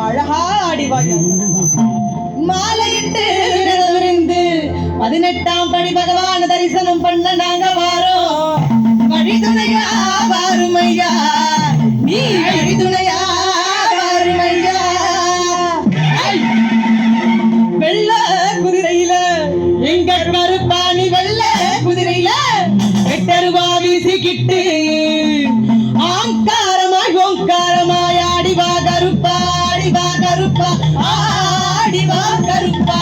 அழகா ஆடிவாங்க மாலையிட்டு 18ஆம் படி பகவான் தரிசனம் பண்ண நாங்க வாரோம் வழிதுணையா வாருமையா நீ வழிதுணையா வாருமையா வெள்ள குதிரையில எங்க கருப்பாணி வெள்ள குதிரையில எட்டருவா வீசிக்கிட்டு ஆங்காரமாய் ஓங்காரமாய் ஆடிவா கருப்பா ஆடிவா கருப்பா ஆடிவா கருப்பா